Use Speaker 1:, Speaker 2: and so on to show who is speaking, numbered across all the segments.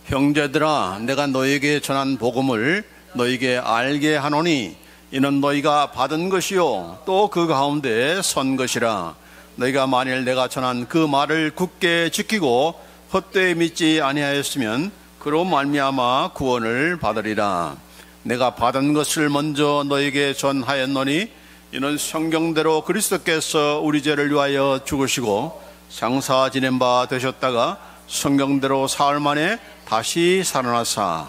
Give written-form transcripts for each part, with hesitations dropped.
Speaker 1: 형제들아, 내가 너에게 전한 복음을 너에게 알게 하노니 이는 너희가 받은 것이요 또 그 가운데 선 것이라. 너희가 만일 내가 전한 그 말을 굳게 지키고 헛되이 믿지 아니하였으면 그로 말미암아 구원을 받으리라. 내가 받은 것을 먼저 너에게 전하였노니 이는 성경대로 그리스도께서 우리 죄를 위하여 죽으시고 장사 지낸 바 되셨다가 성경대로 사흘 만에 다시 살아나사.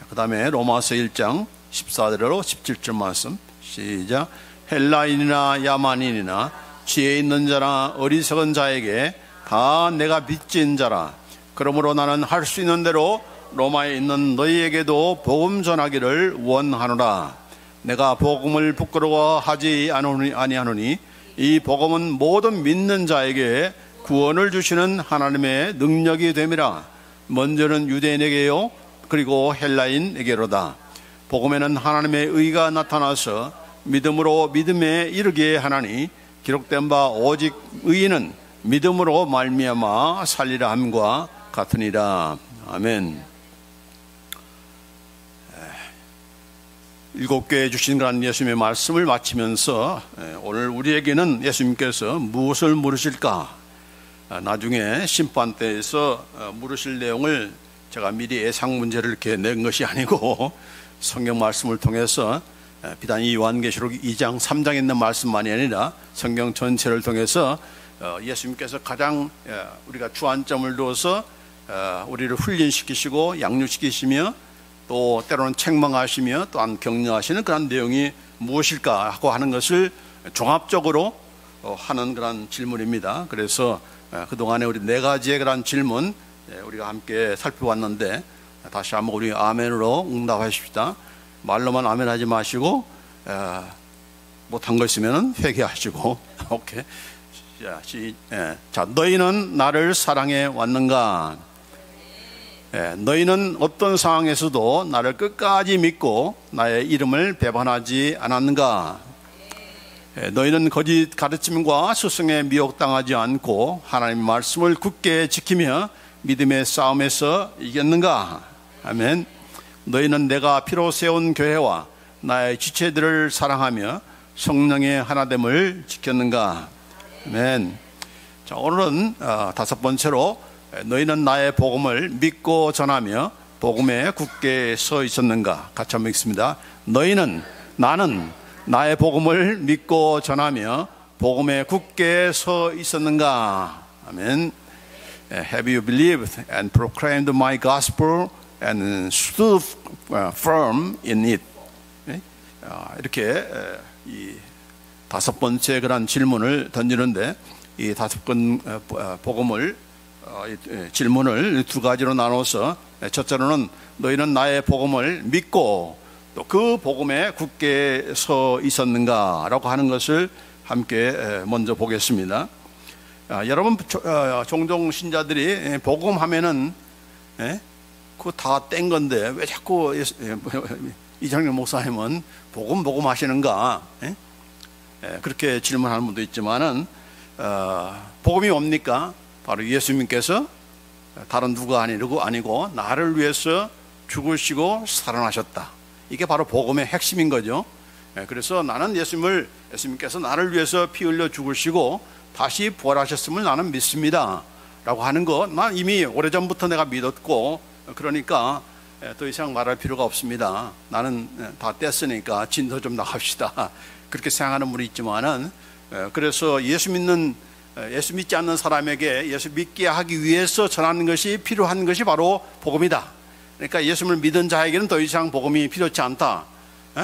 Speaker 1: 그 다음에 로마서 1장 14절로 17절 말씀 시작. 헬라인이나 야만인이나 지혜 있는 자나 어리석은 자에게 다 내가 빚진 자라. 그러므로 나는 할 수 있는 대로 로마에 있는 너희에게도 복음 전하기를 원하노라. 내가 복음을 부끄러워하지 아니하노니 이 복음은 모든 믿는 자에게 구원을 주시는 하나님의 능력이 됨이라. 먼저는 유대인에게요 그리고 헬라인에게로다. 복음에는 하나님의 의가 나타나서 믿음으로 믿음에 이르게 하나니 기록된 바 오직 의인은 믿음으로 말미암아 살리라 함과 같으니라. 아멘. 7개 주신 그런 예수님의 말씀을 마치면서 오늘 우리에게는 예수님께서 무엇을 물으실까? 나중에 심판대에서 물으실 내용을 제가 미리 예상 문제를 이렇게 낸 것이 아니고 성경 말씀을 통해서 비단 이 요한계시록 2장 3장에 있는 말씀만이 아니라 성경 전체를 통해서 예수님께서 가장 우리가 주안점을 두어서 우리를 훈련시키시고 양육시키시며 또 때로는 책망하시며 또한 격려하시는 그런 내용이 무엇일까 하고 하는 것을 종합적으로 하는 그런 질문입니다. 그래서 그동안에 우리 4가지의 그런 질문 우리가 함께 살펴봤는데 다시 한번 우리 아멘으로 응답하십시다. 말로만 아멘 하지 마시고 못한 거 있으면 회개하시고 오케이. 자, 너희는 나를 사랑해 왔는가? 너희는 어떤 상황에서도 나를 끝까지 믿고 나의 이름을 배반하지 않았는가? 너희는 거짓 가르침과 스승에 미혹당하지 않고 하나님의 말씀을 굳게 지키며 믿음의 싸움에서 이겼는가? 아멘. 너희는 내가 피로 세운 교회와 나의 지체들을 사랑하며 성령의 하나됨을 지켰는가? 아멘. 자, 오늘은 5번째로 너희는 나의 복음을 믿고 전하며 복음에 굳게 서 있었는가? 같이 한번 읽습니다. 나는 나의 복음을 믿고 전하며 복음에 굳게 서 있었는가? 아멘. Have you believed and proclaimed my gospel and stood firm in it? 이렇게 이 5번째 그런 질문을 던지는데 이 5번 복음을 질문을 2가지로 나눠서 첫째로는 너희는 나의 복음을 믿고 또 그 복음에 굳게 서 있었는가 라고 하는 것을 함께 먼저 보겠습니다. 여러분 종종 신자들이 복음하면은 그거 다 뗀 건데 왜 자꾸 이장렬 목사님은 복음 하시는가? 그렇게 질문하는 분도 있지만은 복음이 뭡니까? 바로 예수님께서 다른 누가 아니고 나를 위해서 죽으시고 살아나셨다. 이게 바로 복음의 핵심인 거죠. 그래서 나는 예수님께서 나를 위해서 피 흘려 죽으시고 다시 부활하셨음을 나는 믿습니다 라고 하는 거, 난 이미 오래전부터 내가 믿었고 그러니까 더 이상 말할 필요가 없습니다. 나는 다 뗐으니까 진도 좀 나갑시다. 그렇게 생각하는 분이 있지만은 그래서 예수 믿지 않는 사람에게 예수 믿게 하기 위해서 전하는 것이 필요한 것이 바로 복음이다. 그러니까 예수를 믿은 자에게는 더 이상 복음이 필요치 않다.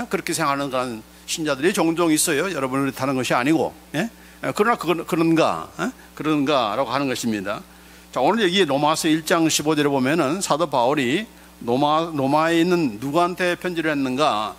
Speaker 1: 그렇게 생각하는 그런 신자들이 종종 있어요. 여러분을 타는 것이 아니고. 그러나 그런가 라고 하는 것입니다. 자, 오늘 여기 로마서 1장 15절에 보면은 사도 바울이 로마에 있는 누구한테 편지를 했는가?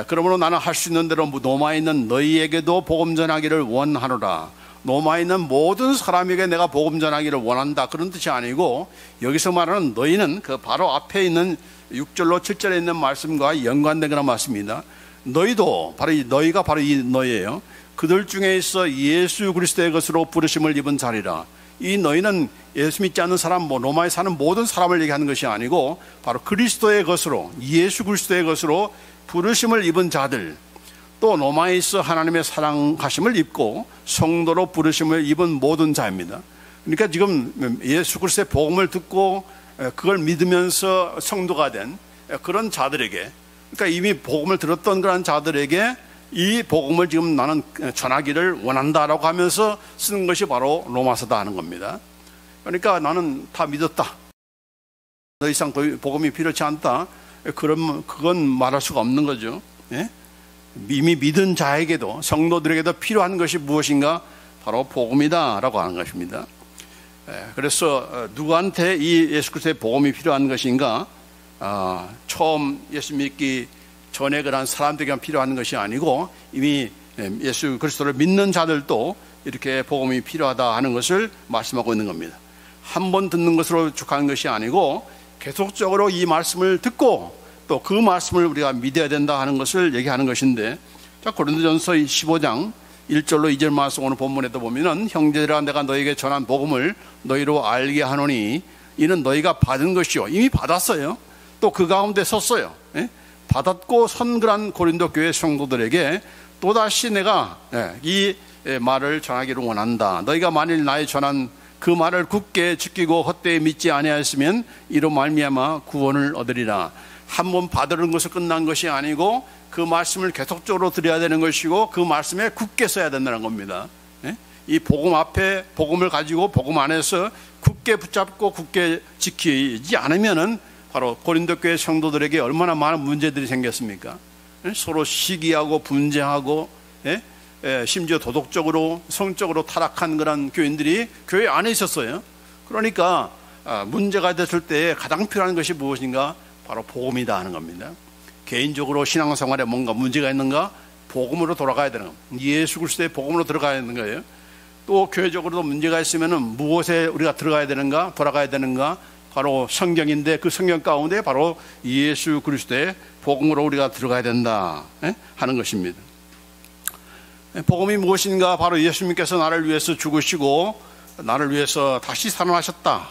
Speaker 1: 그러므로 나는 할 수 있는 대로 로마에 있는 너희에게도 복음 전하기를 원하노라. 로마에 있는 모든 사람에게 내가 복음 전하기를 원한다, 그런 뜻이 아니고 여기서 말하는 너희는 그 바로 앞에 있는 6절로 7절에 있는 말씀과 연관된 그런 말씀입니다. 너희도 너희가 바로 이 너희예요. 그들 중에 있어 예수 그리스도의 것으로 부르심을 입은 자리라. 이 너희는 예수 믿지 않는 사람, 로마에 사는 모든 사람을 얘기하는 것이 아니고 바로 그리스도의 것으로, 예수 그리스도의 것으로 부르심을 입은 자들, 또 로마에 있어 하나님의 사랑하심을 입고 성도로 부르심을 입은 모든 자입니다. 그러니까 지금 예수 그리스도의 복음을 듣고 그걸 믿으면서 성도가 된 그런 자들에게, 그러니까 이미 복음을 들었던 그런 자들에게 이 복음을 지금 나는 전하기를 원한다라고 하면서 쓰는 것이 바로 로마서다 하는 겁니다. 그러니까 나는 다 믿었다, 더 이상 복음이 필요치 않다, 그건 말할 수가 없는 거죠. 예? 이미 믿은 자에게도, 성도들에게도 필요한 것이 무엇인가? 바로 복음이다 라고 하는 것입니다. 그래서 누구한테 이 예수 그리스도의 복음이 필요한 것인가? 처음 예수 믿기 전에 그런 사람들에게 필요한 것이 아니고 이미 예수 그리스도를 믿는 자들도 이렇게 복음이 필요하다 하는 것을 말씀하고 있는 겁니다. 한 번 듣는 것으로 족하는 것이 아니고 계속적으로 이 말씀을 듣고 또 그 말씀을 우리가 믿어야 된다 하는 것을 얘기하는 것인데, 자, 고린도전서 15장 1절로 2절 말씀 오늘 본문에도 보면은 형제들아 내가 너에게 전한 복음을 너희로 알게 하노니 이는 너희가 받은 것이요, 이미 받았어요. 또 그 가운데 섰어요. 예? 받았고 선 그런 고린도 교회 성도들에게 또다시 내가 이 말을 전하기를 원한다. 너희가 만일 나의 전한 그 말을 굳게 지키고 헛되이 믿지 아니하였으면 이로 말미암아 구원을 얻으리라. 한 번 받으는 것을 끝난 것이 아니고 그 말씀을 계속적으로 드려야 되는 것이고 그 말씀에 굳게 써야 된다는 겁니다. 이 복음 앞에 복음을 가지고 복음 안에서 굳게 붙잡고 굳게 지키지 않으면은 바로 고린도 교회 성도들에게 얼마나 많은 문제들이 생겼습니까? 서로 시기하고 분쟁하고, 심지어 도덕적으로 성적으로 타락한 그런 교인들이 교회 안에 있었어요. 그러니까 문제가 됐을 때 가장 필요한 것이 무엇인가? 바로 복음이다 하는 겁니다. 개인적으로 신앙생활에 뭔가 문제가 있는가? 복음으로 돌아가야 되는 겁니다. 예수 그리스도의 복음으로 들어가야 되는 거예요. 또 교회적으로도 문제가 있으면 무엇에 우리가 들어가야 되는가? 돌아가야 되는가? 바로 성경인데 그 성경 가운데 바로 예수 그리스도의 복음으로 우리가 들어가야 된다 하는 것입니다. 복음이 무엇인가? 바로 예수님께서 나를 위해서 죽으시고 나를 위해서 다시 살아나셨다.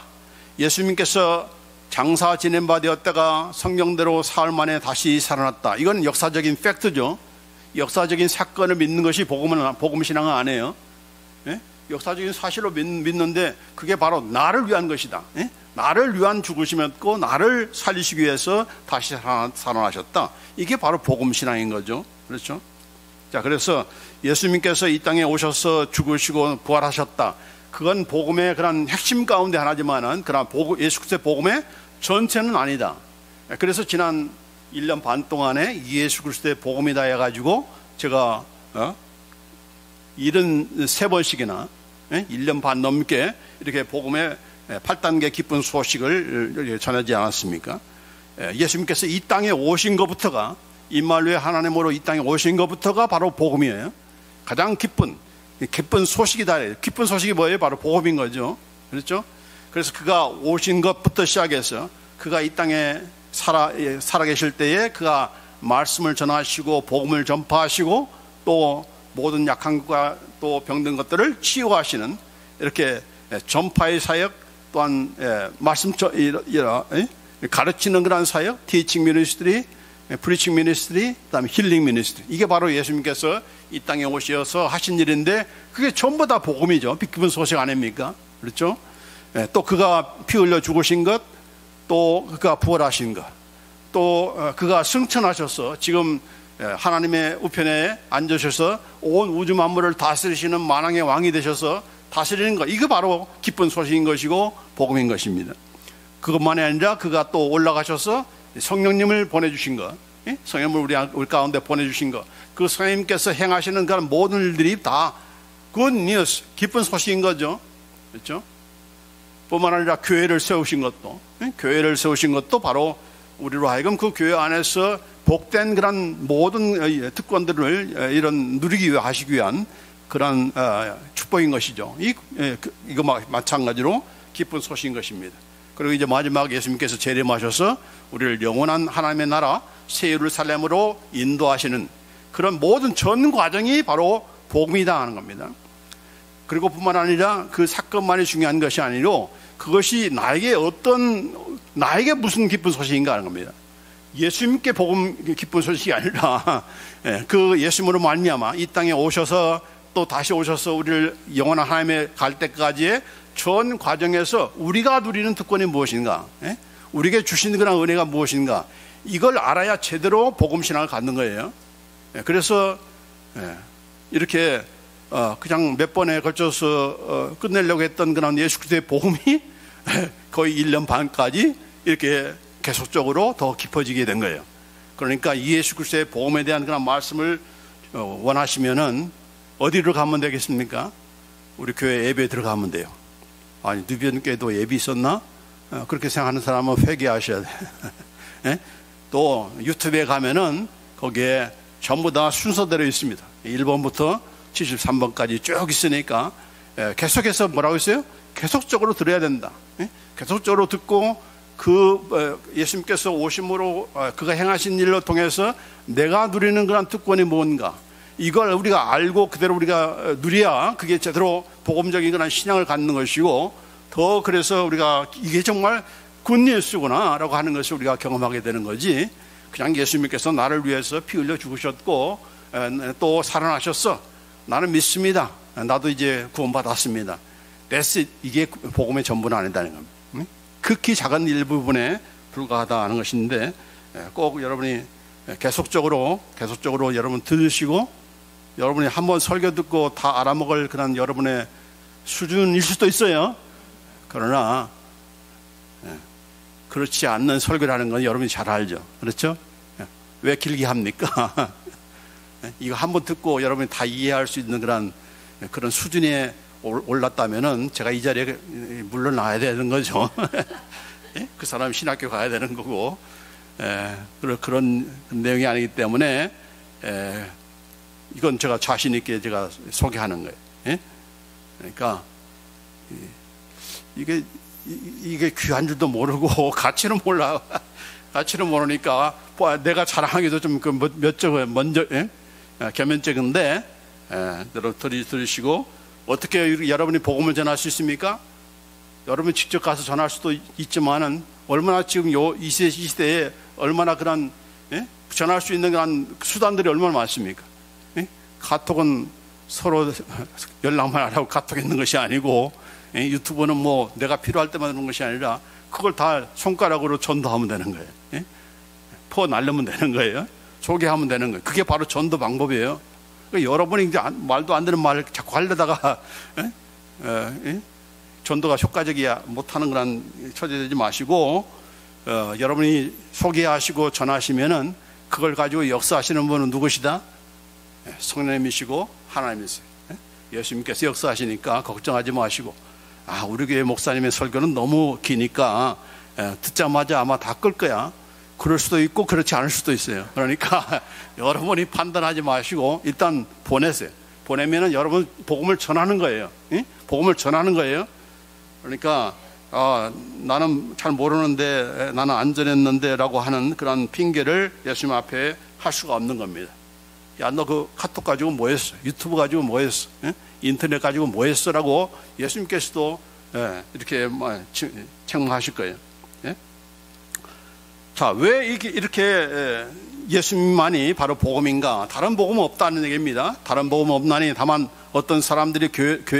Speaker 1: 예수님께서 장사 지낸 바 되었다가 성경대로 사흘 만에 다시 살아났다. 이건 역사적인 팩트죠. 역사적인 사건을 믿는 것이 복음 신앙은 아니에요. 역사적인 사실로 믿는데 그게 바로 나를 위한 것이다. 나를 위한 죽으심이었고 나를 살리시기 위해서 다시 살아나셨다. 이게 바로 복음 신앙인 거죠. 그렇죠? 자, 그래서 예수님께서 이 땅에 오셔서 죽으시고 부활하셨다. 그건 복음의 그런 핵심 가운데 하나지만은 그러나 예수 그리스도의 복음의 전체는 아니다. 그래서 지난 1년 반 동안에 예수 그리스도의 복음이다 해가지고 제가 73번씩이나 1년 반 넘게 이렇게 복음의 8단계 기쁜 소식을 전하지 않았습니까? 예수님께서 이 땅에 오신 것부터가, 임마누엘 하나님으로 이 땅에 오신 것부터가 바로 복음이에요. 가장 기쁜 소식이다. 기쁜 소식이 뭐예요? 바로 복음인 거죠. 그렇죠? 그래서 그가 오신 것부터 시작해서 그가 이 땅에 살아계실 때에 그가 말씀을 전하시고 복음을 전파하시고 또 모든 약한 것과 또 병든 것들을 치유하시는 이렇게 전파의 사역, 또한 말씀 가르치는 그런 사역, 티칭 미니스트리, 프리칭 미니스트리, 그다음에 힐링 미니스트리, 이게 바로 예수님께서 이 땅에 오셔서 하신 일인데 그게 전부 다 복음이죠. 기쁜 소식 아닙니까? 그렇죠? 또 그가 피 흘려 죽으신 것, 또 그가 부활하신 것, 또 그가 승천하셔서 지금 하나님의 우편에 앉으셔서 온 우주 만물을 다스리시는 만왕의 왕이 되셔서 다스리는 것, 이거 바로 기쁜 소식인 것이고 복음인 것입니다. 그것만이 아니라 그가 또 올라가셔서 성령님을 보내주신 것, 성령님을 우리 가운데 보내주신 것, 그 성령님께서 행하시는 그런 모든 일들이 다 good news, 기쁜 소식인 거죠. 그렇죠? 뿐만 아니라 교회를 세우신 것도 바로 우리로 하여금 그 교회 안에서 복된 그런 모든 특권들을 누리기 위해 하시기 위한 그런 축복인 것이죠. 이거 마찬가지로 기쁜 소식인 것입니다. 그리고 이제 마지막 예수님께서 재림하셔서 우리를 영원한 하나님의 나라 새 예루살렘으로 인도하시는 그런 모든 전 과정이 바로 복음이다 하는 겁니다. 그리고 뿐만 아니라 그 사건만이 중요한 것이 아니로 그것이 나에게 무슨 기쁜 소식인가 하는 겁니다. 예수님께 복음 기쁜 소식이 아니라 그 예수님으로 말미암아 이 땅에 오셔서 또 다시 오셔서 우리를 영원한 하나님에 갈 때까지의 전 과정에서 우리가 누리는 특권이 무엇인가, 우리에게 주신 그런 은혜가 무엇인가, 이걸 알아야 제대로 복음신앙을 갖는 거예요. 그래서 이렇게 그냥 몇 번에 걸쳐서 끝내려고 했던 그런 예수 그리스도의 복음이 거의 1년 반까지 이렇게 계속적으로 더 깊어지게 된 거예요. 그러니까 이 예수 그리스도의 복음에 대한 그런 말씀을 원하시면은 어디로 가면 되겠습니까? 우리 교회 예배에 들어가면 돼요. 아니, 누비언교회도 예배 있었나? 그렇게 생각하는 사람은 회개하셔야 돼. 또 유튜브에 가면은 거기에 전부 다 순서대로 있습니다. 1번부터 73번까지 쭉 있으니까 계속해서 뭐라고 했어요? 계속적으로 들어야 된다. 계속적으로 듣고 예수님께서 오심으로 그가 행하신 일로 통해서 내가 누리는 그런 특권이 뭔가, 이걸 우리가 알고 그대로 우리가 누려야 그게 제대로 복음적인 그런 신앙을 갖는 것이고, 더 그래서 우리가 이게 정말 굿뉴스구나 라고 하는 것을 우리가 경험하게 되는 거지, 그냥 예수님께서 나를 위해서 피 흘려 죽으셨고 또 살아나셨어, 나는 믿습니다, 나도 이제 구원받았습니다, That's it. 이게 복음의 전부는 아니다는 겁니다. 극히 작은 일부분에 불과하다는 것인데, 꼭 여러분이 계속적으로 여러분 들으시고, 여러분이 한번 설교 듣고 다 알아먹을 그런 여러분의 수준일 수도 있어요. 그러나 그렇지 않는 설교라는 건 여러분이 잘 알죠. 그렇죠? 왜 길게 합니까? 이거 한번 듣고 여러분이 다 이해할 수 있는 그런 수준에 올랐다면은 제가 이 자리에 물러나야 되는 거죠. 그 사람 신학교 가야 되는 거고, 그런 내용이 아니기 때문에 이건 제가 자신 있게 제가 소개하는 거예요. 그러니까 이게 귀한 줄도 모르고 가치는 몰라. 가치는 모르니까 내가 자랑하기도 좀 몇 점 먼저 겸연쩍은데, 들으시고 어떻게 여러분이 복음을 전할 수 있습니까? 여러분이 직접 가서 전할 수도 있지만은 얼마나 지금 이 시대에 얼마나 그런 전할 수 있는 그런 수단들이 얼마나 많습니까? 카톡은 서로 연락만 하라고 카톡 있는 것이 아니고, 유튜브는 뭐 내가 필요할 때만 하는 것이 아니라 그걸 다 손가락으로 전도하면 되는 거예요. 퍼 날르면 되는 거예요. 소개하면 되는 거예요. 그게 바로 전도 방법이에요. 그러니까 여러분이 이제 말도 안 되는 말을 자꾸 하려다가 전도가 효과적이야 못하는 그런 처지되지 마시고, 여러분이 소개하시고 전하시면은 그걸 가지고 역사하시는 분은 누구시다? 성령님이시고 하나님이세요. 예수님께서 역사하시니까 걱정하지 마시고, 우리 교회 목사님의 설교는 너무 기니까 듣자마자 아마 다 끌 거야. 그럴 수도 있고 그렇지 않을 수도 있어요. 그러니까 여러분이 판단하지 마시고 일단 보내세요. 보내면은 여러분 복음을 전하는 거예요. 복음을 전하는 거예요. 그러니까 나는 잘 모르는데, 나는 안 전했는데 라고 하는 그런 핑계를 예수님 앞에 할 수가 없는 겁니다. 야, 너 그 카톡 가지고 뭐 했어? 유튜브 가지고 뭐 했어? 인터넷 가지고 뭐 했어? 라고 예수님께서도 이렇게 책망하실 거예요. 자, 왜 이렇게 예수님만이 바로 복음인가? 다른 복음은 없다는 얘기입니다. 다른 복음은 없나니 다만 어떤 사람들이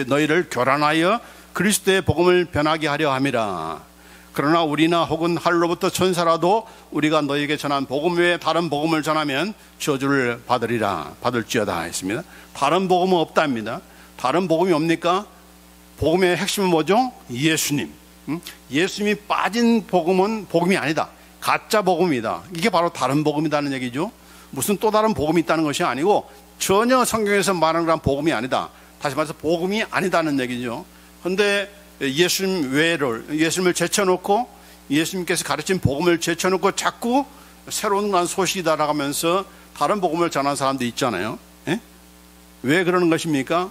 Speaker 1: 너희를 교란하여 그리스도의 복음을 변하게 하려 함이라. 그러나 우리나 혹은 하늘로부터 천사라도 우리가 너희에게 전한 복음 외에 다른 복음을 전하면 저주를 받을지어다 했습니다. 다른 복음은 없답니다. 다른 복음이 뭡니까? 복음의 핵심은 뭐죠? 예수님. 예수님이 빠진 복음은 복음이 아니다. 가짜 복음이다. 이게 바로 다른 복음이라는 얘기죠. 무슨 또 다른 복음이 있다는 것이 아니고 전혀 성경에서 말하는 그런 복음이 아니다. 다시 말해서 복음이 아니다는 얘기죠. 그런데 예수님을 제쳐놓고, 예수님께서 가르친 복음을 제쳐놓고 자꾸 새로운 그런 소식이다라고 하면서 다른 복음을 전하는 사람도 있잖아요. 왜 그러는 것입니까?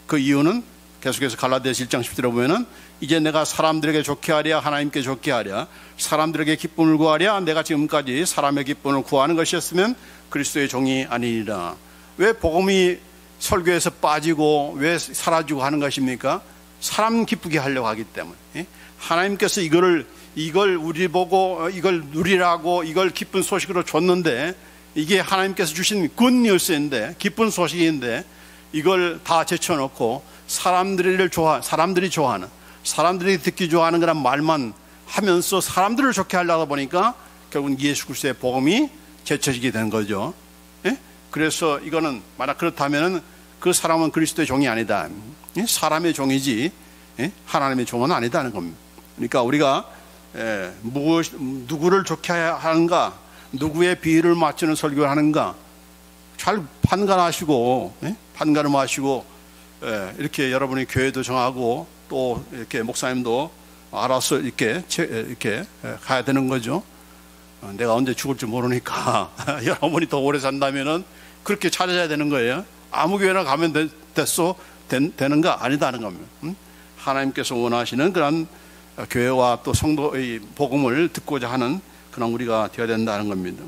Speaker 1: 그 이유는 계속해서 갈라디아서 1장 10절에 보면은, 이제 내가 사람들에게 좋게 하랴 하나님께 좋게 하랴, 사람들에게 기쁨을 구하랴 내가 지금까지 사람의 기쁨을 구하는 것이었으면 그리스도의 종이 아니니라. 왜 복음이 설교에서 빠지고 왜 사라지고 하는 것입니까? 사람 기쁘게 하려고 하기 때문에. 하나님께서 이걸 우리 보고 이걸 누리라고 이걸 기쁜 소식으로 줬는데, 이게 하나님께서 주신 굿뉴스인데, 기쁜 소식인데, 이걸 다 제쳐놓고 사람들이 좋아하는, 사람들이 듣기 좋아하는 그런 말만 하면서 사람들을 좋게 하려다 보니까 결국은 예수 그리스도의 복음이 제쳐지게 된 거죠. 그래서 이거는 만약 그렇다면 그 사람은 그리스도의 종이 아니다. 사람의 종이지 하나님의 종은 아니다는 겁니다. 그러니까 우리가 누구를 좋게 하는가, 누구의 비위를 맞추는 설교를 하는가 잘 판단하시고 이렇게 여러분이 교회도 정하고 또 이렇게 목사님도 알아서 이렇게 가야 되는 거죠. 내가 언제 죽을지 모르니까 여러분이 더 오래 산다면은 그렇게 찾아야 되는 거예요. 아무 교회나 가면 되는가? 아니다는 겁니다. 하나님께서 원하시는 그런 교회와 또 성도의 복음을 듣고자 하는 그런 우리가 되어야 된다는 겁니다.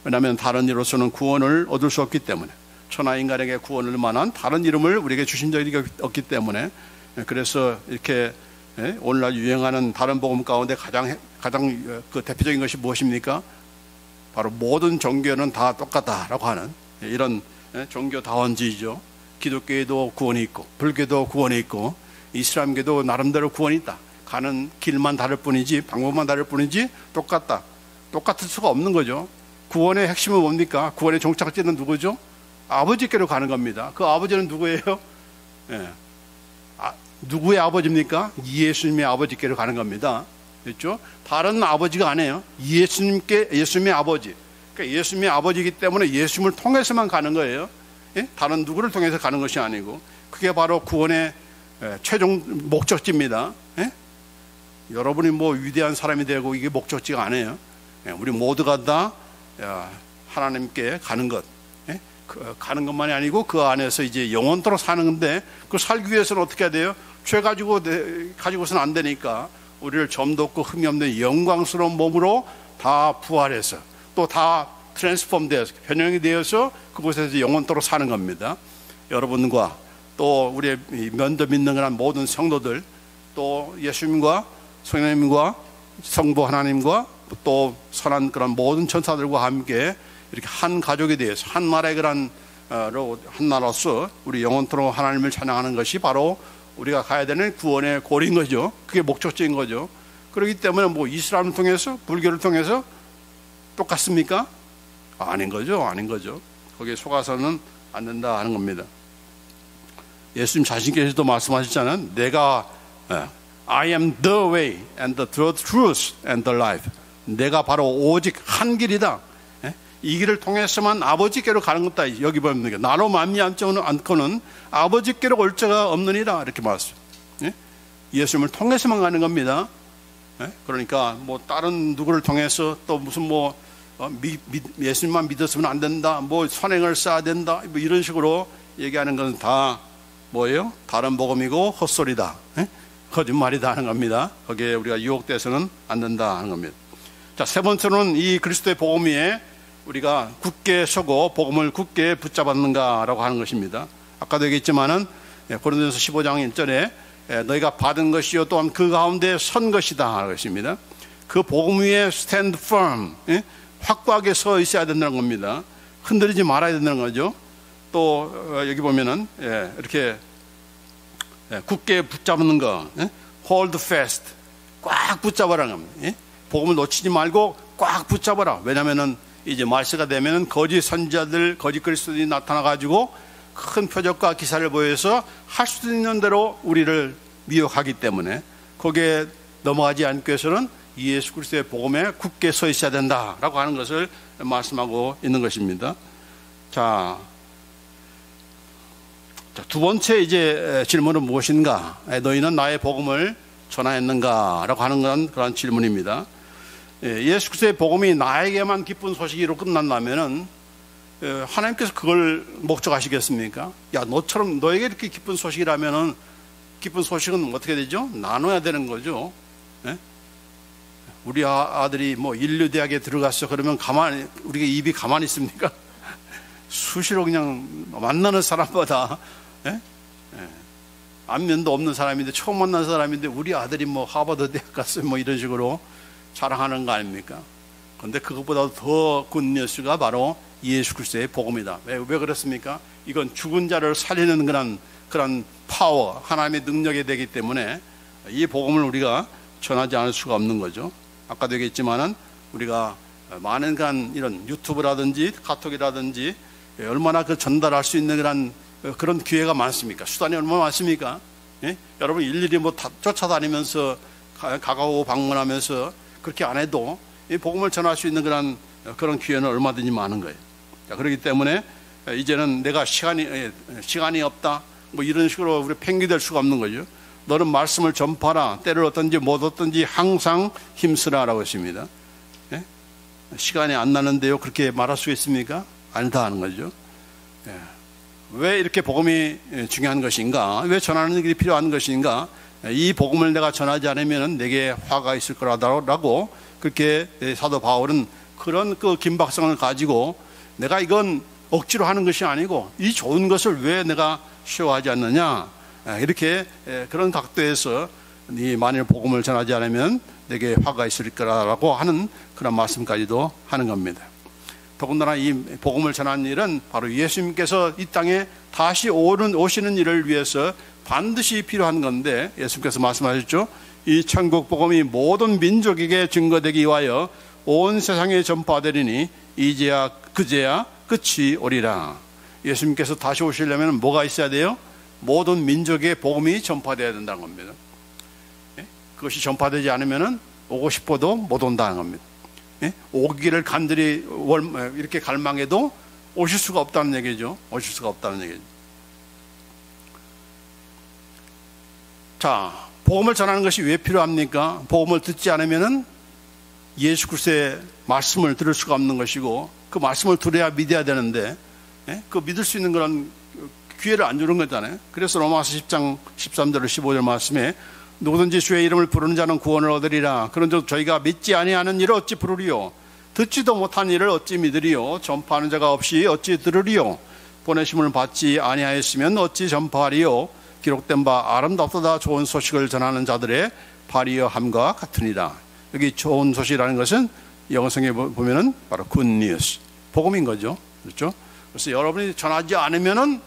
Speaker 1: 왜냐하면 다른 이로서는 구원을 얻을 수 없기 때문에, 천하 인간에게 구원을 만한 다른 이름을 우리에게 주신 적이 없기 때문에, 그래서 이렇게 오늘날 유행하는 다른 복음 가운데 가장 그 대표적인 것이 무엇입니까? 바로 모든 종교는 다 똑같다라고 하는 이런 종교다원주의죠. 기독교에도 구원이 있고, 불교도 구원이 있고, 이슬람교도 나름대로 구원이 있다. 가는 길만 다를 뿐이지, 방법만 다를 뿐이지 똑같다. 똑같을 수가 없는 거죠. 구원의 핵심은 뭡니까? 구원의 종착지는 누구죠? 아버지께로 가는 겁니다. 그 아버지는 누구예요? 누구의 아버지입니까? 예수님의 아버지께로 가는 겁니다. 그렇죠? 다른 아버지가 아니에요. 예수님의 아버지. 그러니까 예수님의 아버지이기 때문에 예수님을 통해서만 가는 거예요. 다른 누구를 통해서 가는 것이 아니고, 그게 바로 구원의 최종 목적지입니다. 여러분이 뭐 위대한 사람이 되고 이게 목적지가 아니에요. 우리 모두가 다 하나님께 가는 것, 가는 것만이 아니고 그 안에서 이제 영원토록 사는 건데, 그 살기 위해서는 어떻게 해야 돼요? 죄 가지고서는 안 되니까 우리를 점도 없고 흠이 없는 영광스러운 몸으로 다 부활해서 또 다 트랜스폼 되어서 변형이 되어서 그곳에서 영원토록 사는 겁니다. 여러분과 또 우리의 면도 믿는 그런 모든 성도들, 또 예수님과 성령님과 성부 하나님과 또 선한 그런 모든 천사들과 함께 이렇게 한 가족이 되어서 한 나라의 그런 한 나라로서 우리 영원토록 하나님을 찬양하는 것이 바로 우리가 가야 되는 구원의 골인 거죠. 그게 목적지인 거죠. 그렇기 때문에 뭐 이슬람을 통해서, 불교를 통해서 똑같습니까? 아닌 거죠. 거기에 속아서는 안 된다 하는 겁니다. 예수님 자신께서도 말씀하셨잖아요. 내가 I am the way and the truth and the life. 내가 바로 오직 한 길이다. 이 길을 통해서만 아버지께로 가는 것다. 여기 보면 나로 말미암지 않고는 아버지께로 올 자가 없느니라, 이렇게 말씀. 예수님을 통해서만 가는 겁니다. 그러니까 뭐 다른 누구를 통해서 또 무슨 뭐 예수님만 믿었으면 안 된다, 뭐 선행을 쌓아야 된다, 뭐 이런 식으로 얘기하는 건 다 뭐예요? 다른 복음이고 헛소리다, 거짓말이다 하는 겁니다. 거기에 우리가 유혹돼서는 안 된다 하는 겁니다. 자, 세 번째로는 이 그리스도의 복음 위에 우리가 굳게 서고 복음을 굳게 붙잡았는가라고 하는 것입니다. 아까도 얘기했지만은 고린도전서 15장 1절에 너희가 받은 것이요 또한 그 가운데 선 것이다 하는 것입니다. 그 복음 위에 stand firm, 확고하게 서 있어야 된다는 겁니다. 흔들리지 말아야 된다는 거죠. 또 여기 보면은 이렇게 굳게 붙잡는 거, hold fast, 꽉 붙잡아라는 겁니다. 복음을 놓치지 말고 꽉 붙잡아라. 왜냐하면은 이제 말세가 되면은 거짓 선지자들, 거짓 그리스도인이 나타나 가지고 큰 표적과 기사를 보여서 할 수 있는 대로 우리를 미혹하기 때문에 거기에 넘어가지 않기 위해서는 예수 그리스도의 복음에 굳게 서 있어야 된다라고 하는 것을 말씀하고 있는 것입니다. 자, 두 번째 이제 질문은 무엇인가? 너희는 나의 복음을 전하였는가라고 하는 건 그런 질문입니다. 예수 그리스도의 복음이 나에게만 기쁜 소식으로 끝난다면은 하나님께서 그걸 목적하시겠습니까? 야, 너처럼 너에게 이렇게 기쁜 소식이라면은 기쁜 소식은 어떻게 되죠? 나눠야 되는 거죠. 우리 아들이 뭐 인류대학에 들어갔어 그러면 우리가 입이 가만히 있습니까? 수시로 그냥 만나는 사람마다 안면도 없는 사람인데 처음 만난 사람인데 우리 아들이 뭐 하버드 대학 갔어요 뭐 이런 식으로 자랑하는 거 아닙니까? 그런데 그것보다 더 굿뉴스가 바로 예수 그리스도의 복음이다. 왜 그렇습니까? 이건 죽은 자를 살리는 그런 파워, 하나님의 능력이 되기 때문에 이 복음을 우리가 전하지 않을 수가 없는 거죠. 아까도 얘기했지만은 우리가 많은 이런 유튜브라든지 카톡이라든지 얼마나 그 전달할 수 있는 그런 기회가 많습니까? 수단이 얼마나 많습니까? 예? 여러분 일일이 뭐 쫓아다니면서 가가오고 방문하면서 그렇게 안 해도 이 복음을 전할 수 있는 그런 기회는 얼마든지 많은 거예요. 자, 그렇기 때문에 이제는 내가 시간이 없다 뭐 이런 식으로 우리 팽기될 수가 없는 거죠. 너는 말씀을 전파하라. 때를 얻든지 못 얻든지 항상 힘쓰라라고 했습니다. 예? 시간이 안 나는데요 그렇게 말할 수 있습니까? 아니다 하는 거죠. 예. 왜 이렇게 복음이 중요한 것인가? 왜 전하는 일이 필요한 것인가? 이 복음을 내가 전하지 않으면 내게 화가 있을 거라고 그렇게 사도 바울은 그런 그 긴박성을 가지고 내가 이건 억지로 하는 것이 아니고 이 좋은 것을 왜 내가 쉬워하지 않느냐? 이렇게 그런 각도에서 네 만일 복음을 전하지 않으면 내게 화가 있을 거라고 하는 그런 말씀까지도 하는 겁니다. 더군다나 이 복음을 전하는 일은 바로 예수님께서 이 땅에 다시 오시는 일을 위해서 반드시 필요한 건데 예수님께서 말씀하셨죠. 이 천국 복음이 모든 민족에게 증거되기 위하여 온 세상에 전파되리니 이제야 그제야 끝이 오리라. 예수님께서 다시 오시려면 뭐가 있어야 돼요? 모든 민족의 복음이 전파되어야 된다는 겁니다. 그것이 전파되지 않으면 오고 싶어도 못 온다는 겁니다. 오기를 간절히 이렇게 갈망해도 오실 수가 없다는 얘기죠. 오실 수가 없다는 얘기죠. 자, 복음을 전하는 것이 왜 필요합니까? 복음을 듣지 않으면 예수 그리스도의 말씀을 들을 수가 없는 것이고 그 말씀을 들어야 믿어야 되는데 그 믿을 수 있는 그런 기회를 안 주는 거잖아요. 그래서 로마서 10장 13절 15절 말씀에 누구든지 주의 이름을 부르는 자는 구원을 얻으리라. 그런즉 저희가 믿지 아니하는 일을 어찌 부르리요? 듣지도 못한 일을 어찌 믿으리요? 전파하는 자가 없이 어찌 들으리요? 보내심을 받지 아니하였으면 어찌 전파하리요? 기록된 바 아름답도다 좋은 소식을 전하는 자들의 발이여 함과 같으니라. 여기 좋은 소식이라는 것은 영어성에 보면은 바로 good news, 복음인 거죠. 그렇죠? 그래서 여러분이 전하지 않으면은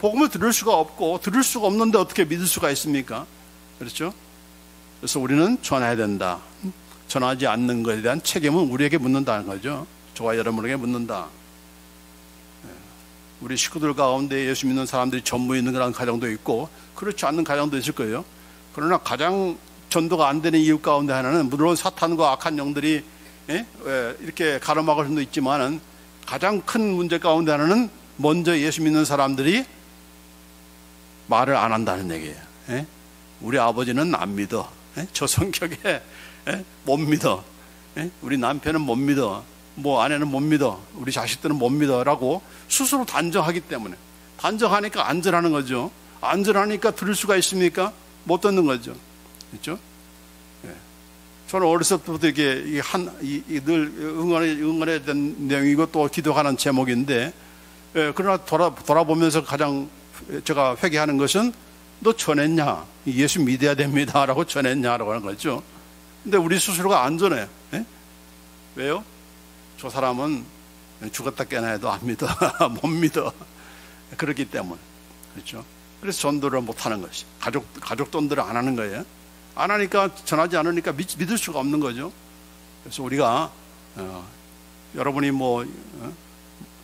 Speaker 1: 복음을 들을 수가 없고 들을 수가 없는데 어떻게 믿을 수가 있습니까? 그렇죠? 그래서 우리는 전해야 된다. 전하지 않는 것에 대한 책임은 우리에게 묻는다는 거죠. 저와 여러분에게 묻는다. 우리 식구들 가운데 예수 믿는 사람들이 전부 있는 그런 가정도 있고 그렇지 않는 가정도 있을 거예요. 그러나 가장 전도가 안 되는 이유 가운데 하나는 물론 사탄과 악한 영들이 이렇게 가로막을 수도 있지만은 가장 큰 문제 가운데 하나는 먼저 예수 믿는 사람들이 말을 안 한다는 얘기예요. 우리 아버지는 안 믿어. 저 성격에 못 믿어. 우리 남편은 못 믿어. 뭐 아내는 못 믿어. 우리 자식들은 못 믿어라고 스스로 단정하기 때문에 단정하니까 안전하는 거죠. 안전하니까 들을 수가 있습니까? 못 듣는 거죠. 그렇죠? 저는 어렸을 때부터 이게 늘 응원에 대한 내용이고 또 기도하는 제목인데 그러나 돌아보면서 가장 제가 회개하는 것은 너 전했냐? 예수 믿어야 됩니다. 라고 전했냐라고 하는 거죠. 근데 우리 스스로가 안 전해. 왜요? 저 사람은 죽었다 깨나 해도 안 믿어. 못 믿어. 그렇기 때문에. 그렇죠? 그래서 전도를 못 하는 것이. 가족 돈들을 안 하는 거예요. 안 하니까, 전하지 않으니까 믿을 수가 없는 거죠. 그래서 우리가, 여러분이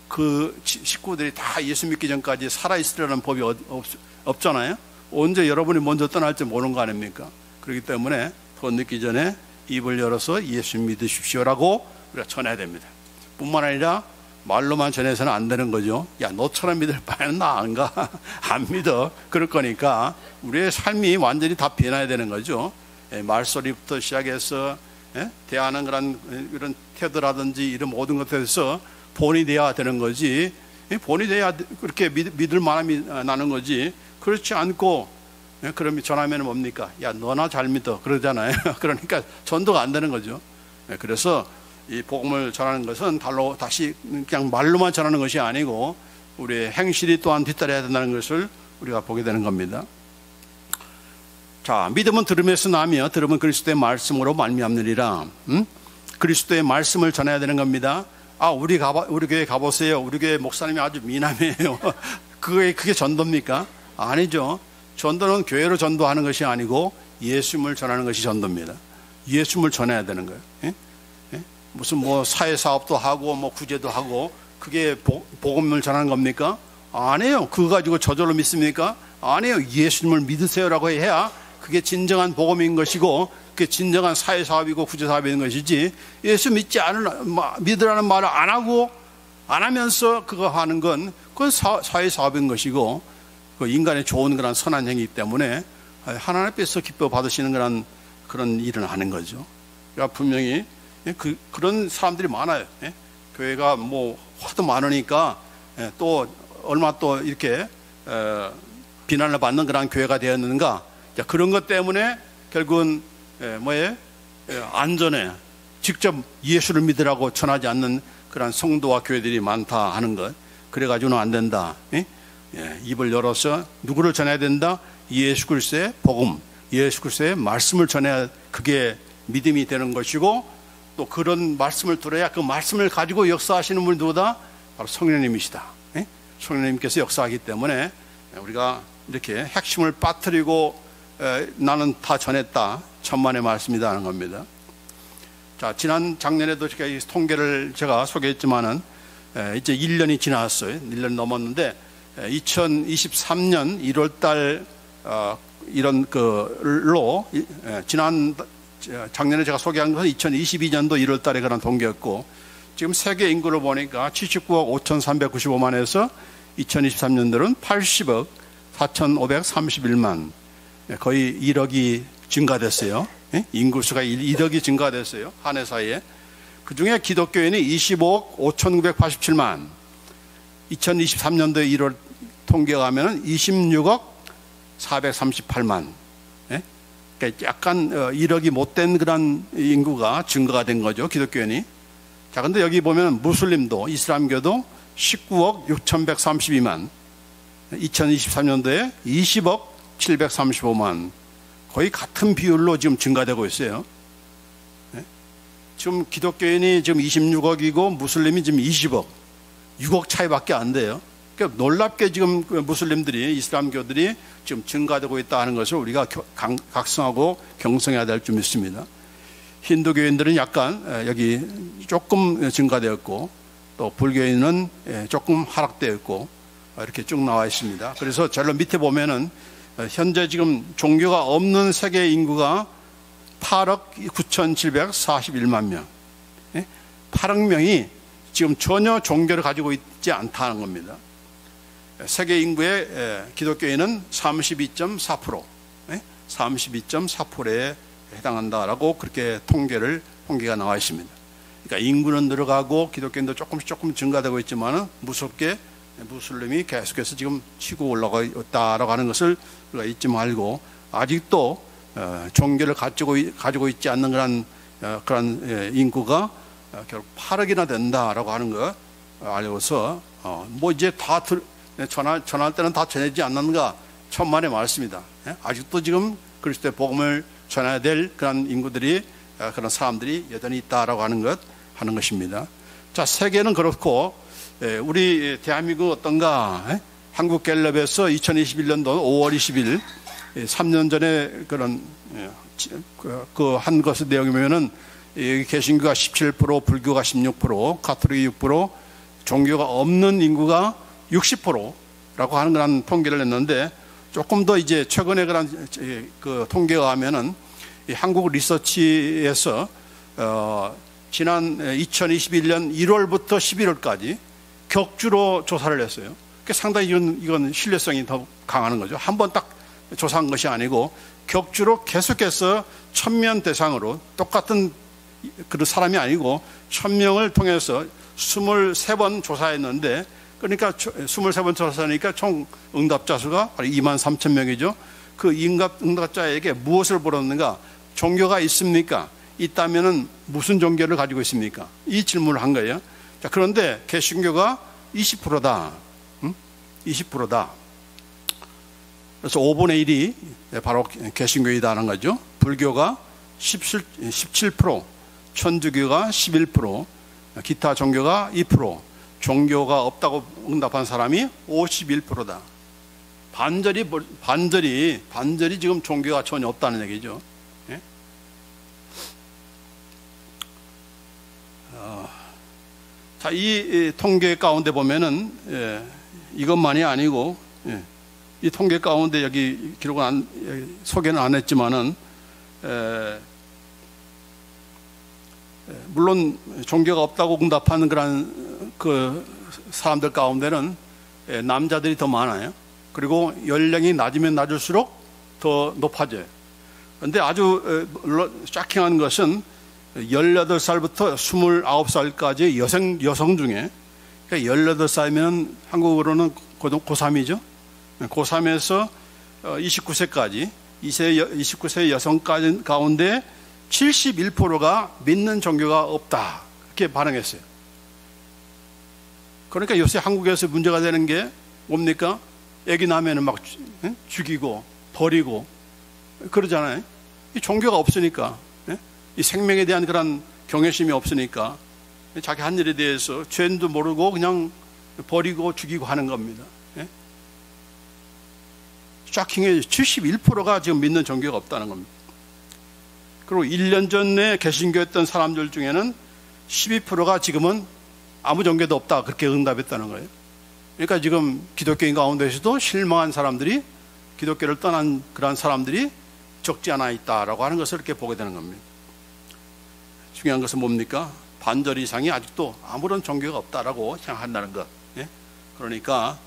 Speaker 1: 그 식구들이 다 예수 믿기 전까지 살아있으려는 법이 없잖아요. 언제 여러분이 먼저 떠날지 모르는 거 아닙니까? 그렇기 때문에 더 늦기 전에 입을 열어서 예수 믿으십시오라고 우리가 전해야 됩니다. 뿐만 아니라 말로만 전해서는 안 되는 거죠. 야, 너처럼 믿을 바에는 나 안 가. 안 믿어. 그럴 거니까 우리의 삶이 완전히 다 변해야 되는 거죠. 말소리부터 시작해서 대하는 그런 태도라든지 이런 모든 것에서 본이 돼야 되는 거지. 본이 돼야 그렇게 믿을 만함이 나는 거지. 그렇지 않고 그러면 전하면 뭡니까? 야, 너나 잘 믿어. 그러잖아요. 그러니까 전도가 안 되는 거죠. 그래서 이 복음을 전하는 것은 다시 그냥 말로만 전하는 것이 아니고 우리의 행실이 또한 뒤따라야 된다는 것을 우리가 보게 되는 겁니다. 자, 믿음은 들음에서 나며 들음은 그리스도의 말씀으로 말미암느니라. 그리스도의 말씀을 전해야 되는 겁니다. 우리 교회 가보세요. 우리 교회 목사님이 아주 미남이에요. 그게 전도입니까? 아니죠. 전도는 교회로 전도하는 것이 아니고 예수님을 전하는 것이 전도입니다. 예수님을 전해야 되는 거예요. 예? 예? 무슨 사회사업도 하고 구제도 하고 그게 복음을 전하는 겁니까? 아니에요. 그거 가지고 저절로 믿습니까? 아니에요. 예수님을 믿으세요라고 해야 그게 진정한 복음인 것이고 그게 진정한 사회사업이고 구제사업인 것이지, 예수 믿으라는 말을 안 하면서 그거 하는 건 그건 사회사업인 것이고 그 인간의 좋은 그런 선한 행위이기 때문에 하나님 앞에서 기뻐 받으시는 그런 일을 하는 거죠. 그러니까 분명히 그런 사람들이 많아요. 교회가 화도 많으니까 또 얼마 또 이렇게 비난을 받는 그런 교회가 되었는가. 그런 것 때문에 결국은 안전에 직접 예수를 믿으라고 전하지 않는 그런 성도와 교회들이 많다 하는 것. 그래가지고는 안 된다. 입을 열어서 누구를 전해야 된다? 예수 그리스도의 복음, 예수 그리스도의 말씀을 전해야 그게 믿음이 되는 것이고, 또 그런 말씀을 들어야 그 말씀을 가지고 역사하시는 분이 누구다? 바로 성령님이시다. 성령님께서 역사하기 때문에 우리가 이렇게 핵심을 빠뜨리고 나는 다 전했다, 천만의 말씀이다 하는 겁니다. 자, 작년에도 제가 이 통계를 제가 소개했지만은 이제 1년이 지났어요. 1년 넘었는데 2023년 1월달 이런 작년에 제가 소개한 것은 2022년도 1월달에 그런 통계였고, 지금 세계 인구를 보니까 79억 5,395만에서 2023년도는 80억 4,531만, 거의 1억이 증가됐어요. 인구수가 1억이 증가됐어요. 한 해 사이에. 그 중에 기독교인이 25억 5,987만, 2023년도 1월 통계가 하면 26억 438만. 그러니까 약간 1억이 못된 그런 인구가 증가가 된 거죠, 기독교인이. 자, 근데 여기 보면 무슬림도, 이슬람교도 19억 6,132만, 2023년도에 20억 735만, 거의 같은 비율로 지금 증가되고 있어요. 지금 기독교인이 지금 26억이고 무슬림이 지금 20억, 6억 차이밖에 안 돼요. 그러니까 놀랍게 지금 무슬림들이, 이슬람교들이 지금 증가되고 있다 하는 것을 우리가 각성하고 경성해야 될 줄 믿습니다. 힌두교인들은 약간 여기 조금 증가되었고, 또 불교인은 조금 하락되었고, 이렇게 쭉 나와 있습니다. 그래서 제일 밑에 보면은 현재 지금 종교가 없는 세계 인구가 8억 9,741만 명. 8억 명이 지금 전혀 종교를 가지고 있지 않다는 겁니다. 세계 인구의 기독교인은 32.4%, 32.4%에 해당한다라고 그렇게 통계가 나와 있습니다. 그러니까 인구는 늘어가고 기독교인도 조금 증가되고 있지만은 무섭게 무슬림이 계속해서 지금 치고 올라가 있다라고 하는 것을 우리가 잊지 말고, 아직도 종교를 가지고 있지 않는 그런 인구가 결국 8억이나 된다라고 하는 거 알고서 이제 다 전할 때는 다 전하지 않는가, 천만의 말씀이다. 아직도 지금 그리스도의 복음을 전해야 될 그런 인구들이, 그런 사람들이 여전히 있다라고 하는 것입니다. 자, 세계는 그렇고 우리 대한민국 어떤가? 한국갤럽에서 2021년도 5월 20일 3년 전에 그런 한 것의 내용이 보면은 개신교가 17%, 불교가 16%, 가톨릭이 6%, 종교가 없는 인구가 60%라고 하는 그런 통계를 냈는데, 조금 더 이제 최근에 그런 통계가 하면은 한국 리서치에서 지난 2021년 1월부터 11월까지 격주로 조사를 했어요. 상당히 이건 신뢰성이 더 강한 거죠. 한 번 딱 조사한 것이 아니고 격주로 계속해서 1,000명 대상으로, 똑같은 그 사람이 아니고 1,000명을 통해서 23번 조사했는데, 그러니까 23번 조사하니까 총 응답자 수가 23,000명이죠. 그 응답자에게 무엇을 물었는가? 종교가 있습니까? 있다면은 무슨 종교를 가지고 있습니까? 이 질문을 한 거예요. 자, 그런데 개신교가 20%다. 20%다. 그래서 5분의 1이 바로 개신교이다는 거죠. 불교가 17%, 천주교가 11%, 기타 종교가 2%, 종교가 없다고 응답한 사람이 51%다. 반절이 지금 종교가 전혀 없다는 얘기죠. 예? 자, 이 통계 가운데 보면은 이것만이 아니고 이 통계 가운데 여기 기록은 소개는 안 했지만은 물론 종교가 없다고 응답하는 그런 그 사람들 가운데는 남자들이 더 많아요. 그리고 연령이 낮으면 낮을수록 더 높아져요. 그런데 아주 쇼킹한 것은 18살부터 29살까지 여성 중에, 그러니까 18살이면 한국어로는 고3이죠. 고3에서 29세까지 29세 여성 가운데 71%가 믿는 종교가 없다, 그렇게 반응했어요. 그러니까 요새 한국에서 문제가 되는 게 뭡니까? 애기 낳으면 막 죽이고 버리고 그러잖아요. 이 종교가 없으니까, 이 생명에 대한 그런 경외심이 없으니까 자기 한 일에 대해서 죄도 모르고 그냥 버리고 죽이고 하는 겁니다. 쇼킹해. 71%가 지금 믿는 종교가 없다는 겁니다. 그리고 1년 전에 개신교였던 사람들 중에는 12%가 지금은 아무 종교도 없다, 그렇게 응답했다는 거예요. 그러니까 지금 기독교인 가운데서도 실망한 사람들이, 기독교를 떠난 그런 사람들이 적지 않아 있다라고 하는 것을 이렇게 보게 되는 겁니다. 중요한 것은 뭡니까? 반절 이상이 아직도 아무런 종교가 없다라고 생각한다는 것. 그러니까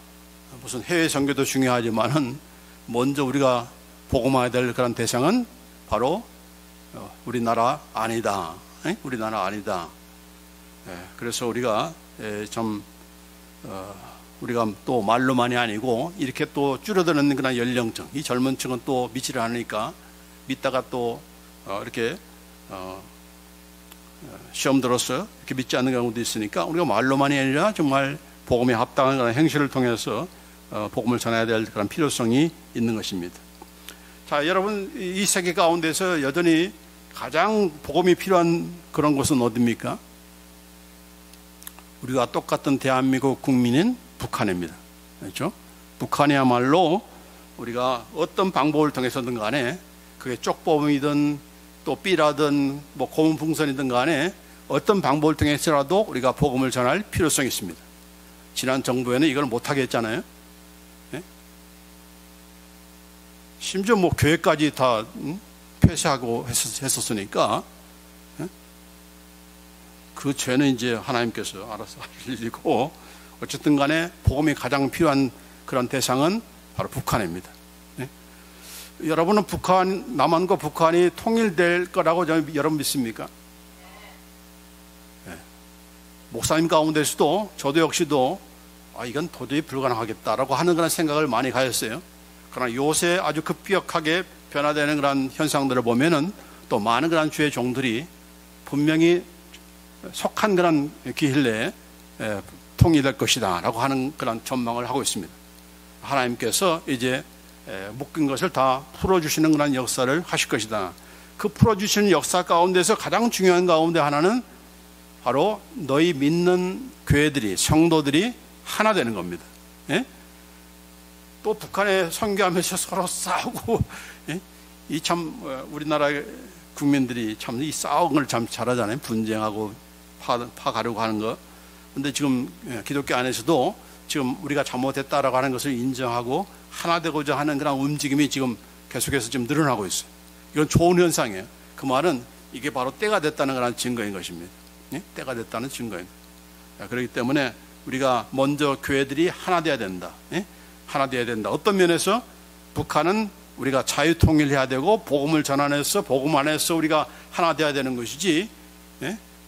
Speaker 1: 무슨 해외 종교도 중요하지만은 먼저 우리가 복음해야 될 그런 대상은 바로 우리나라 아니다. 우리나라 아니다. 그래서 우리가 좀 우리가 또 말로만이 아니고 이렇게 또 줄어드는 그런 연령층, 이 젊은 층은 또 믿지를 않으니까 믿다가 또 이렇게 시험 들어서 이렇게 믿지 않는 경우도 있으니까 우리가 말로만이 아니라 정말 복음에 합당한 그런 행실을 통해서 복음을 전해야 될 그런 필요성이 있는 것입니다. 자, 여러분, 이 세계 가운데서 여전히 가장 복음이 필요한 그런 곳은 어디입니까? 우리가 똑같은 대한민국 국민인 북한입니다. 그렇죠? 북한이야말로 우리가 어떤 방법을 통해서든 간에 그게 쪽범이든 또 삐라든 뭐 고문풍선이든 간에 어떤 방법을 통해서라도 우리가 복음을 전할 필요성이 있습니다. 지난 정부에는 이걸 못하게 했잖아요. 심지어 뭐 교회까지 다 폐쇄하고 했었으니까 그 죄는 이제 하나님께서 알아서 하시고, 어쨌든 간에 복음이 가장 필요한 그런 대상은 바로 북한입니다. 여러분은 남한과 북한이 통일될 거라고 여러분 믿습니까? 목사님 가운데서도 저도 역시도 이건 도저히 불가능하겠다라고 하는 그런 생각을 많이 가졌어요. 그러나 요새 아주 급격하게 변화되는 그런 현상들을 보면은 또 많은 그런 주의 종들이 분명히 속한 그런 기일 내에 통일될 것이다 라고 하는 그런 전망을 하고 있습니다. 하나님께서 이제 묶인 것을 다 풀어주시는 그런 역사를 하실 것이다. 그 풀어주시는 역사 가운데서 가장 중요한 가운데 하나는 바로 너희 믿는 교회들이, 성도들이 하나 되는 겁니다. 또 북한에 선교하면서 서로 싸우고, 이 참 우리나라 국민들이 참 이 싸움을 걸 참 잘하잖아요. 분쟁하고 파가려고 하는 거. 근데 지금 기독교 안에서도 지금 우리가 잘못했다라고 하는 것을 인정하고 하나 되고자 하는 그런 움직임이 지금 계속해서 지금 늘어나고 있어요. 이건 좋은 현상이에요. 그 말은 이게 바로 때가 됐다는 그런 증거인 것입니다. 때가 됐다는 증거입니다. 그렇기 때문에 우리가 먼저 교회들이 하나 돼야 된다. 하나 돼야 된다. 어떤 면에서 북한은 우리가 자유통일해야 되고 복음을 전환해서 복음 안에서 우리가 하나 돼야 되는 것이지,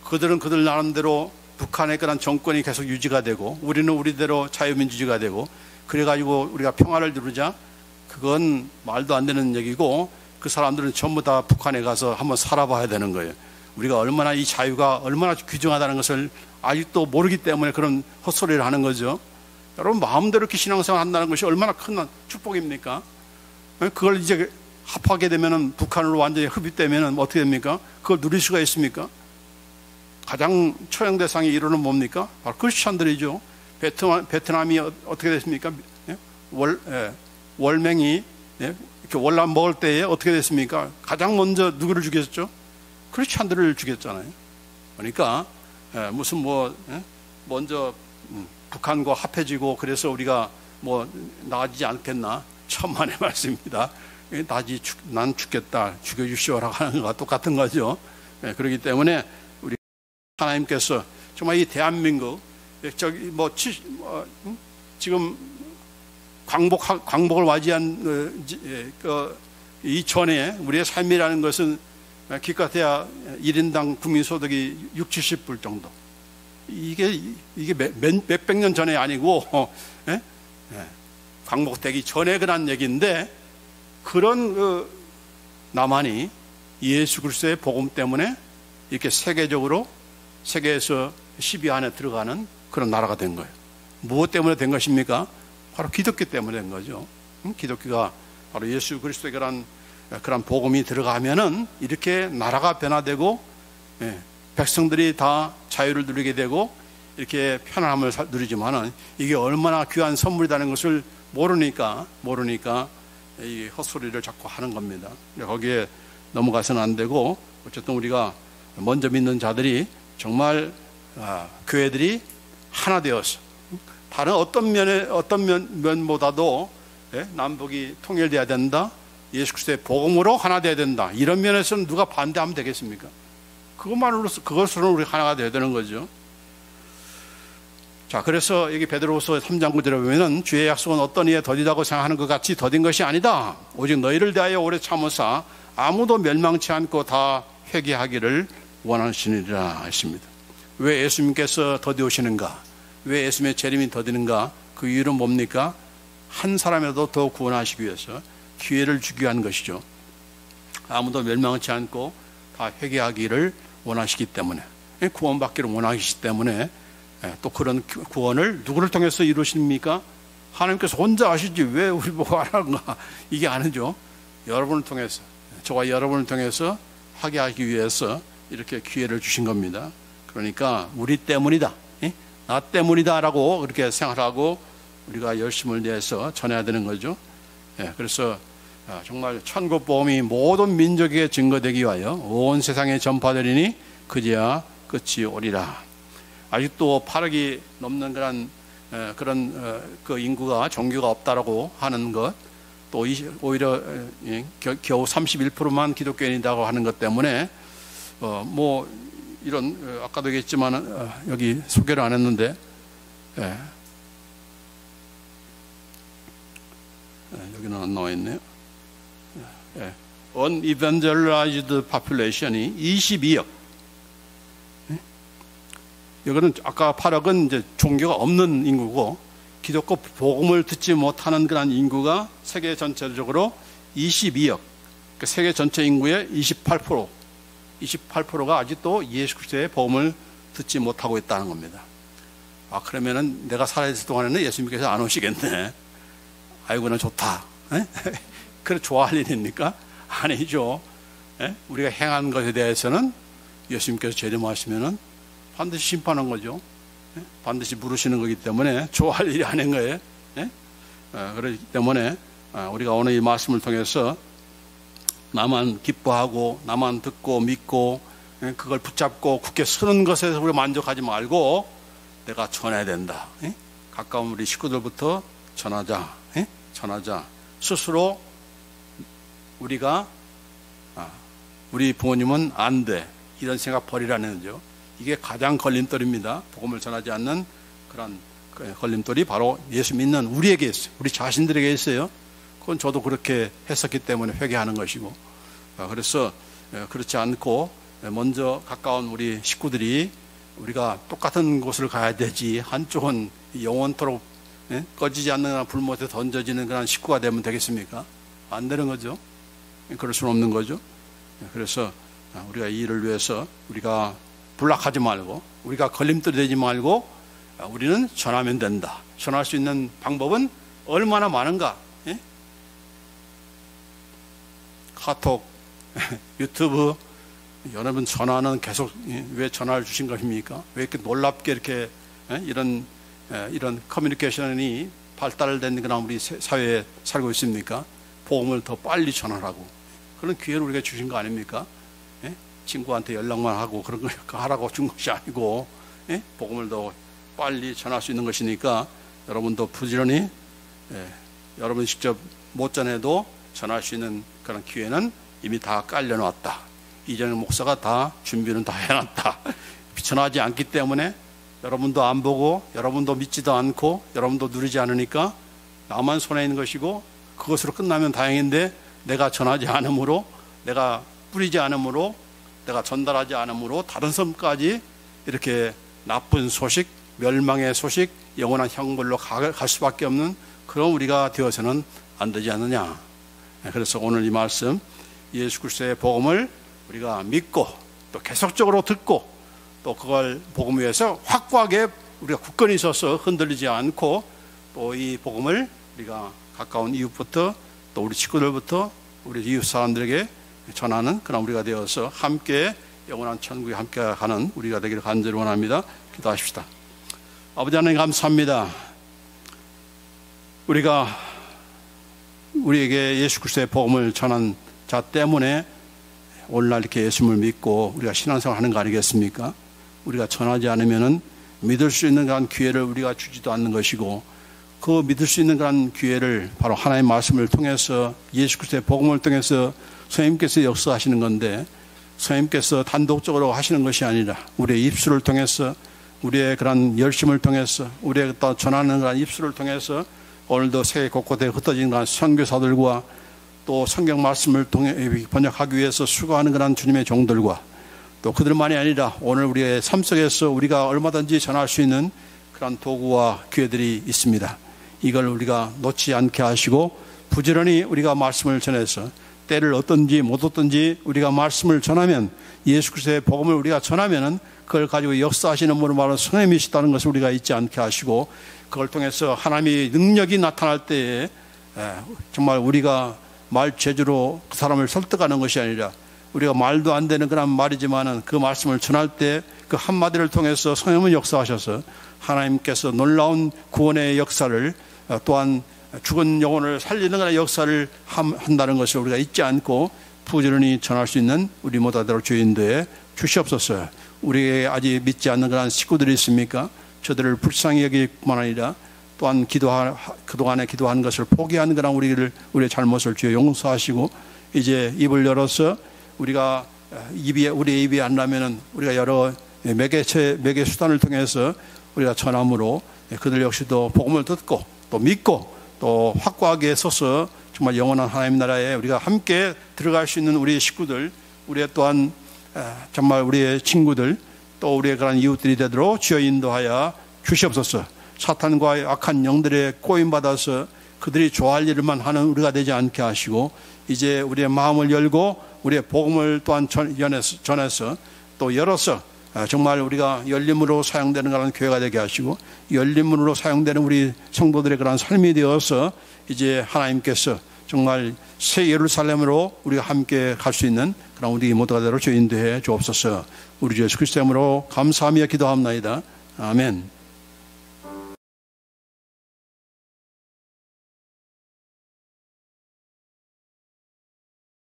Speaker 1: 그들은 그들 나름대로 북한의 그런 정권이 계속 유지가 되고 우리는 우리대로 자유민주주의가 되고 그래가지고 우리가 평화를 누르자, 그건 말도 안 되는 얘기고 그 사람들은 전부 다 북한에 가서 한번 살아봐야 되는 거예요. 우리가 얼마나 이 자유가 얼마나 귀중하다는 것을 아직도 모르기 때문에 그런 헛소리를 하는 거죠. 여러분, 마음대로 이렇게 신앙생활 한다는 것이 얼마나 큰 축복입니까? 그걸 이제 합하게 되면은, 북한으로 완전히 흡입되면은 어떻게 됩니까? 그걸 누릴 수가 있습니까? 가장 처형 대상이 이루는 뭡니까? 바로 크리스찬들이죠. 베트남이 어떻게 됐습니까? 월맹이 이렇게 월남 먹을 때에 어떻게 됐습니까? 가장 먼저 누구를 죽였죠? 크리스찬들을 죽였잖아요. 그러니까 무슨 먼저 북한과 합해지고 그래서 우리가 나아지지 않겠나? 천만의 말씀입니다. 난 죽겠다, 죽여주시오라고 하는 것과 똑같은 거죠. 그렇기 때문에 우리 하나님께서 정말 이 대한민국 지금 광복을 맞이한 이전에 우리의 삶이라는 것은 기껏해야 1인당 국민소득이 60, 70불 정도. 이게 몇백 년 전에 아니고 광복되기 전에 그런 얘기인데, 그런 남한이 예수 그리스도의 복음 때문에 이렇게 세계에서 10위 안에 들어가는 그런 나라가 된 거예요. 무엇 때문에 된 것입니까? 바로 기독교 때문에 된 거죠. 기독교가 바로 예수 그리스도의 그런 복음이 들어가면은 이렇게 나라가 변화되고 백성들이 다 자유를 누리게 되고 이렇게 편안함을 누리지만은, 이게 얼마나 귀한 선물이라는 것을 모르니까 이 헛소리를 자꾸 하는 겁니다. 거기에 넘어가서는 안 되고, 어쨌든 우리가 먼저 믿는 자들이 정말 교회들이 하나 되어서 다른 어떤 면보다도 남북이 통일돼야 된다, 예수 그리스도의 복음으로 하나 되어야 된다, 이런 면에서는 누가 반대하면 되겠습니까? 그것으로는 우리 하나가 되어야 되는 거죠. 자, 그래서 여기 베드로후서 3장 9절에 보면은, 주의 약속은 어떤 이에 더디다고 생각하는 것 같이 더딘 것이 아니다. 오직 너희를 대하여 오래 참으사 아무도 멸망치 않고 다 회개하기를 원하시니라 하십니다. 왜 예수님께서 더디오시는가? 왜 예수님의 재림이 더디는가? 그 이유는 뭡니까? 한 사람이라도 더 구원하시기 위해서 기회를 주기 위한 것이죠. 아무도 멸망치 않고 다 회개하기를 원하시기 때문에, 구원받기를 원하시기 때문에, 또 그런 구원을 누구를 통해서 이루십니까? 하나님께서 혼자 하시지 왜 우리 보고 하는가? 이게 아니죠. 여러분을 통해서, 저와 여러분을 통해서 하게 하기 위해서 이렇게 기회를 주신 겁니다. 그러니까 우리 때문이다, 나 때문이다 라고 그렇게 생각하고 우리가 열심을 내서 전해야 되는 거죠. 그래서 정말 천국 복음이 모든 민족에게 증거되기 위하여 온 세상에 전파되리니 그제야 끝이 오리라. 아직도 8억이 넘는 그런 그 인구가, 종교가 없다라고 하는 것, 또 오히려 겨우 31%만 기독교인이라고 하는 것 때문에 이런 아까도 얘기했지만 여기 소개를 안 했는데, 여기는 안 나와 있네요. unevangelized population이 22억. 이거는 아까 8억은 이제 종교가 없는 인구고, 기독교 복음을 듣지 못하는 그런 인구가 세계 전체적으로 22억. 그러니까 세계 전체 인구의 28%가 아직도 예수 그리스도의 복음을 듣지 못하고 있다는 겁니다. 그러면은 내가 살아있을 동안에는 예수님께서 안 오시겠네. 아이고는 좋다. 그래 좋아할 일입니까? 아니죠. 우리가 행한 것에 대해서는 예수님께서 재림하시면은 반드시 심판한 거죠. 반드시 물으시는 거기 때문에 좋아할 일이 아닌 거예요. 그렇기 때문에 우리가 오늘 이 말씀을 통해서 나만 기뻐하고 나만 듣고 믿고 그걸 붙잡고 굳게 서는 것에서 우리가 만족하지 말고 내가 전해야 된다. 가까운 우리 식구들부터 전하자. 스스로 우리가 우리 부모님은 안 돼, 이런 생각 버리라는 거죠. 이게 가장 걸림돌입니다. 복음을 전하지 않는 그런 걸림돌이 바로 예수 믿는 우리에게 있어요. 우리 자신들에게 있어요. 그건 저도 그렇게 했었기 때문에 회개하는 것이고, 그래서 그렇지 않고 먼저 가까운 우리 식구들이 우리가 똑같은 곳을 가야 되지, 한쪽은 영원토록 꺼지지 않는 불못에 던져지는 그런 식구가 되면 되겠습니까? 안 되는 거죠. 그럴 수는 없는 거죠. 그래서 우리가 이 일을 위해서 우리가 불락하지 말고 우리가 걸림돌이 되지 말고 우리는 전하면 된다. 전할 수 있는 방법은 얼마나 많은가. 예? 카톡, 유튜브, 여러분 전화는 계속 왜 전화를 주신 것입니까? 왜 이렇게 놀랍게 이렇게 이런 커뮤니케이션이 발달된 그런 우리 사회에 살고 있습니까? 복음을 더 빨리 전하라고 그런 기회를 우리가 주신 거 아닙니까? 예? 친구한테 연락만 하고 그런 거 하라고 준 것이 아니고 복음을 더 빨리 전할 수 있는 것이니까 여러분도 부지런히 여러분 직접 못 전해도 전할 수 있는 그런 기회는 이미 다 깔려놨다. 이전에 목사가 다 준비는 다 해놨다. 전하지 않기 때문에 여러분도 안 보고 여러분도 믿지도 않고 여러분도 누리지 않으니까 나만 손에 있는 것이고 그것으로 끝나면 다행인데 내가 전하지 않으므로 내가 뿌리지 않으므로 내가 전달하지 않으므로 다른 섬까지 이렇게 나쁜 소식, 멸망의 소식, 영원한 형벌로 갈 수밖에 없는 그런 우리가 되어서는 안 되지 않느냐. 그래서 오늘 이 말씀 예수 그리스도의 복음을 우리가 믿고 또 계속적으로 듣고 또 그걸 복음 위에서 확고하게 우리가 굳건히 서서 흔들리지 않고 또 이 복음을 우리가 가까운 이웃부터 또 우리 친구들부터 우리 이웃 사람들에게 전하는 그런 우리가 되어서 함께 영원한 천국에 함께 가는 우리가 되기를 간절히 원합니다. 기도하십시다. 아버지 하나님 감사합니다. 우리에게 예수 그리스도의 복음을 전한 자 때문에 오늘날 이렇게 예수님을 믿고 우리가 신앙생활 하는 거 아니겠습니까? 우리가 전하지 않으면은 믿을 수 있는 그런 기회를 우리가 주지도 않는 것이고 그 믿을 수 있는 그런 기회를 바로 하나님의 말씀을 통해서 예수 그리스도의 복음을 통해서 선생님께서 역사하시는 건데 선생님께서 단독적으로 하시는 것이 아니라 우리의 입술을 통해서 우리의 그런 열심을 통해서 우리의 또 전하는 그런 입술을 통해서 오늘도 세계 곳곳에 흩어진 그런 선교사들과 또 성경 말씀을 통해 번역하기 위해서 수고하는 그런 주님의 종들과 또 그들만이 아니라 오늘 우리의 삶 속에서 우리가 얼마든지 전할 수 있는 그런 도구와 기회들이 있습니다. 이걸 우리가 놓지 않게 하시고 부지런히 우리가 말씀을 전해서 때를 얻든지 못 얻든지 우리가 말씀을 전하면 예수 그리스도의 복음을 우리가 전하면은 그걸 가지고 역사하시는 분은 바로 성령이시다는 것을 우리가 잊지 않게 하시고 그걸 통해서 하나님의 능력이 나타날 때에 정말 우리가 말 제주로 그 사람을 설득하는 것이 아니라 우리가 말도 안 되는 그런 말이지만은 그 말씀을 전할 때 그 한마디를 통해서 성령은 역사하셔서 하나님께서 놀라운 구원의 역사를 또한 죽은 영혼을 살리는 그런 역사를 한다는 것을 우리가 잊지 않고 부지런히 전할 수 있는 우리 모두들 주인도에 주시옵소서. 우리에게 아직 믿지 않는 그런 식구들이 있습니까? 저들을 불쌍히 여길 뿐만 아니라 또한 그동안에 기도한 것을 포기하는 그런 우리의 잘못을 주여 용서하시고 이제 입을 열어서 우리가 우리의 입이 안 나면은 우리가 여러 매개 수단을 통해서 우리가 전함으로 그들 역시도 복음을 듣고 또 믿고 또 확고하게 서서 정말 영원한 하나님 나라에 우리가 함께 들어갈 수 있는 우리의 식구들, 우리의 또한 정말 우리의 친구들 또 우리의 그런 이웃들이 되도록 주여 인도하여 주시옵소서. 사탄과 악한 영들의 꼬임받아서 그들이 좋아할 일만 하는 우리가 되지 않게 하시고 이제 우리의 마음을 열고 우리의 복음을 또한 전해서 또 열어서 정말 우리가 열림으로 사용되는 그런 교회가 되게 하시고 열림으로 사용되는 우리 성도들의 그런 삶이 되어서 이제 하나님께서 정말 새 예루살렘으로 우리가 함께 갈 수 있는 그런 우리 모두가 되도록 인도해 주옵소서. 우리 주 예수 그리스도 이름으로 감사하며 기도합나이다. 아멘.